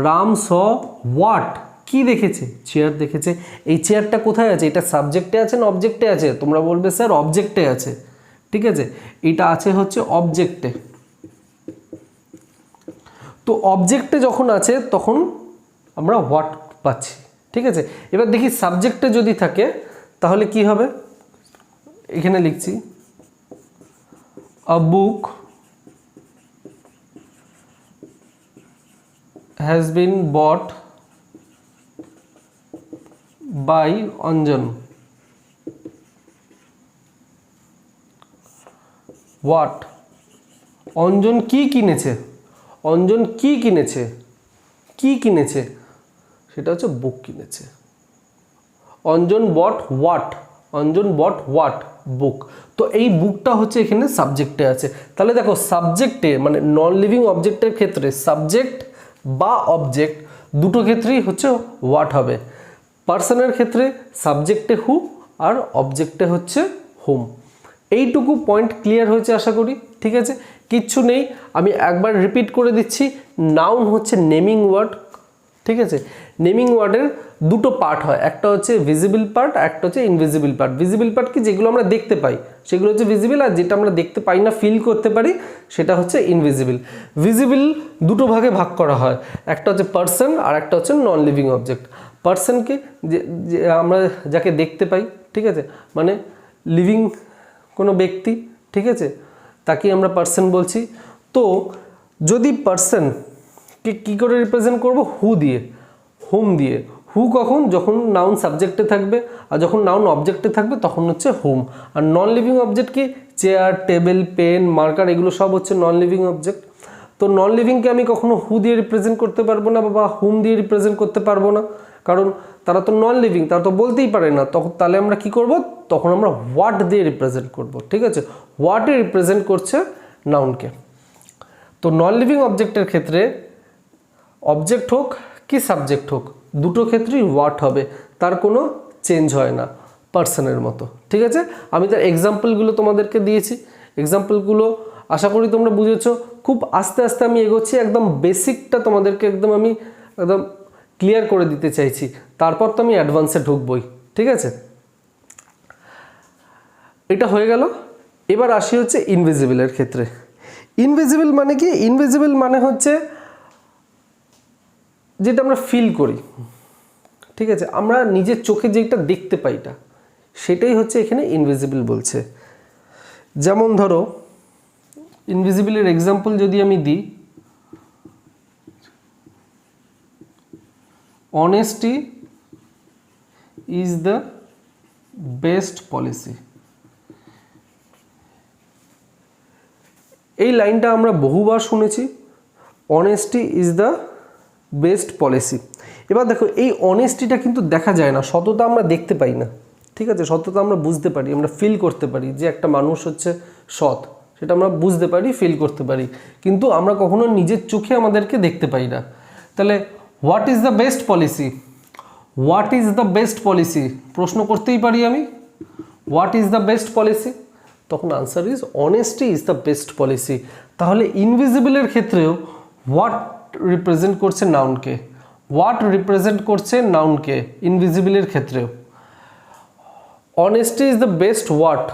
রাম স হোয়াট, কি দেখেছে? চেয়ার দেখেছে। এই চেয়ারটা কোথায় আছে? এটা সাবজেক্টে আছে না অবজেক্টে আছে? তোমরা বলবে স্যার অবজেক্টে আছে। ঠিক আছে, এটা আছে হচ্ছে অবজেক্টে। তো অবজেক্টে যখন আছে তখন আমরা হোয়াট পাচ্ছি। ঠিক আছে, এবার দেখি সাবজেক্টে যদি থাকে তাহলে কি হবে। এখানে লিখছি আ বুক has been bought by Anjan. what Anjan কি কিনেছে, অঞ্জন কি কিনেছে, কি কিনেছে সেটা হচ্ছে বুক কিনেছে। Anjan bought what, Anjan bought what book. তো এই বুকটা হচ্ছে এখানে সাবজেক্টে আছে। তাহলে দেখো সাবজেক্টে মানে নন লিভিং অবজেক্টের ক্ষেত্রে সাবজেক্ট বা অবজেক্ট দুটো ক্ষেত্রেই হচ্ছে হোয়াট হবে। পার্সনের ক্ষেত্রে সাবজেক্টে হু আর অবজেক্টে হচ্ছে হুম। এইটুকু পয়েন্ট ক্লিয়ার হয়েছে আশা করি, ঠিক আছে, কিচ্ছু নেই। আমি একবার রিপিট করে দিচ্ছি, নাউন হচ্ছে নেমিং ওয়ার্ড, ঠিক আছে। নেমিং ওয়ার্ডের দুটো পার্ট হয়, একটা হচ্ছে ভিজিবল পার্ট, একটা হচ্ছে ইনভিজিবল পার্ট। ভিজিবল পার্ট কি, যেগুলো আমরা দেখতে পাই সেগুলো হচ্ছে ভিজিবল, আর যেটা আমরা দেখতে পাই না ফিল করতে পারি সেটা হচ্ছে ইনভিজিবল। ভিজিবল দুটো ভাগে ভাগ করা হয়, একটা হচ্ছে পার্সন আর একটা হচ্ছে নন লিভিং অবজেক্ট। পার্সনকে যে আমরা যাকে দেখতে পাই, ঠিক আছে, মানে লিভিং কোনো ব্যক্তি, ঠিক আছে, তাকেই আমরা পার্সন বলছি। তো যদি পার্সনকে কী করে রিপ্রেজেন্ট করব, হু দিয়ে, হুম দিয়ে। হু কখন, যখন নাউন সাবজেক্টে থাকবে, আর যখন নাউন অবজেক্টে থাকবে তখন হচ্ছে হুম। আর নন লিভিং অবজেক্ট কি, চেয়ার, টেবিল, পেন, মার্কার, এগুলো সব হচ্ছে নন লিভিং অবজেক্ট। তো নন লিভিংকে আমি কখনো হু দিয়ে রিপ্রেজেন্ট করতে পারবো না বা হুম দিয়ে রিপ্রেজেন্ট করতে পারবো না, কারণ তারা তো নন লিভিং, তারা তো বলতেই পারে না। তখন তাহলে আমরা কি করব, তখন আমরা হোয়াট দিয়ে রিপ্রেজেন্ট করব, ঠিক আছে। হোয়াটে রিপ্রেজেন্ট করছে নাউনকে। তো নন লিভিং অবজেক্টের ক্ষেত্রে অবজেক্ট হোক কি সাবজেক্ট হোক, দুটো ক্ষেত্রেই হোয়াট হবে, তার কোনো চেঞ্জ হয় না পার্সনের মতো, ঠিক আছে। আমি তার এক্সাম্পলগুলো তোমাদেরকে দিয়েছি, এক্সাম্পলগুলো আশা করি তোমরা বুঝেছো। খুব আস্তে আস্তে আমি এগোচ্ছি, একদম বেসিকটা তোমাদেরকে আমি একদম ক্লিয়ার করে দিতে চাইছি, তারপর তো আমি অ্যাডভান্সে ঢুকবই, ঠিক আছে। এটা হয়ে গেল। এবার আসি হচ্ছে ইনভিজিবলের ক্ষেত্রে। ইনভিজিবল মানে কি, ইনভিজিবল মানে হচ্ছে যেটা আমরা ফিল করি, ঠিক আছে, আমরা নিজের চোখে যেটা দেখতে পাইটা, সেটাই হচ্ছে এখানে ইনভিজিবল বলছে। যেমন ধরো ইনভিজিবলের এক্সাম্পল যদি আমি দিই, honesty is the best policy. এই লাইনটা আমরা বহুবার শুনেছি, honesty is the best policy. এবার দেখো এই অনেস্টিটা কিন্তু দেখা যায় না, সততা আমরা দেখতে পাই না, ঠিক আছে। সততা আমরা বুঝতে পারি, আমরা ফিল করতে পারি যে একটা মানুষ হচ্ছে সৎ, সেটা আমরা বুঝতে পারি, ফিল করতে পারি, কিন্তু আমরা কখনো নিজের চোখে আমাদেরকে দেখতে পাই না। তাহলে what is the best policy, what is the best policy প্রশ্ন করতেই পারি আমি, what is the best policy, তখন answer is honesty is the best policy. তাহলে ইনভিজিবলের ক্ষেত্রেও হোয়াট রিপ্রেজেন্ট করছে নাউনকে, হোয়াট রিপ্রেজেন্ট করছে নাউনকে ইনভিজিবলের ক্ষেত্রেও। Honesty is the best what,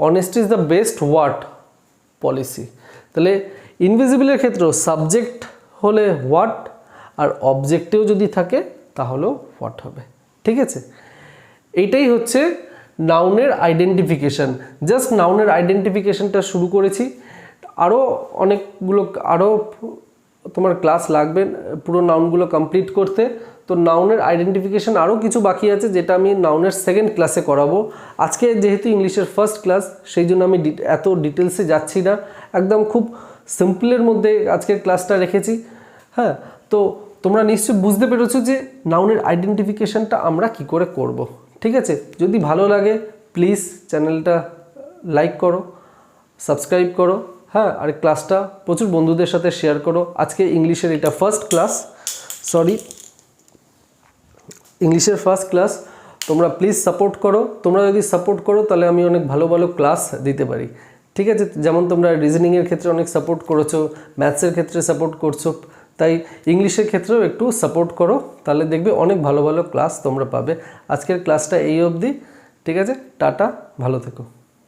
honesty is the best what policy. তাহলে ইনভিজিবলের ক্ষেত্রেও সাবজেক্ট হলে হোয়াট, আর অবজেক্টেও যদি থাকে তাহলেও হোয়াট হবে, ঠিক আছে। এইটাই হচ্ছে নাউনের আইডেন্টিফিকেশন। জাস্ট নাউনের আইডেন্টিফিকেশনটা শুরু করেছি, আরও অনেকগুলো আরও তোমার ক্লাস লাগবে পুরো নাউনগুলো কমপ্লিট করতে। তো নাউনের আইডেন্টিফিকেশন আরও কিছু বাকি আছে, যেটা আমি নাউনের সেকেন্ড ক্লাসে করাবো। আজকে যেহেতু ইংলিশের ফার্স্ট ক্লাস, সেই জন্য আমি এত ডিটেলসে যাচ্ছি না, একদম খুব সিম্পলের মধ্যে আজকের ক্লাসটা রেখেছি। হ্যাঁ, তো তোমরা নিশ্চয়ই বুঝতে পেরেছো যে নাউনের আইডেন্টিফিকেশনটা আমরা কি করে করব, ঠিক আছে। যদি ভালো লাগে প্লিজ চ্যানেলটা লাইক করো, সাবস্ক্রাইব করো, হ্যাঁ, আর ক্লাসটা প্রচুর বন্ধুদের সাথে শেয়ার করো। আজকে ইংলিশের এটা ফার্স্ট ক্লাস, ইংলিশের ফার্স্ট ক্লাস, তোমরা প্লিজ সাপোর্ট করো। তোমরা যদি সাপোর্ট করো তাহলে আমি অনেক ভালো ভালো ক্লাস দিতে পারি, ঠিক আছে। যেমন তোমরা রিজনিংয়ের ক্ষেত্রে অনেক সাপোর্ট করেছো, ম্যাথসের ক্ষেত্রে সাপোর্ট করছো, তাই ইংলিশের ক্ষেত্রেও একটু সাপোর্ট করো, তাহলে দেখবে অনেক ভালো ভালো ক্লাস তোমরা পাবে। আজকের ক্লাসটা এই অবধি, ঠিক আছে। টাটা, ভালো থেকো।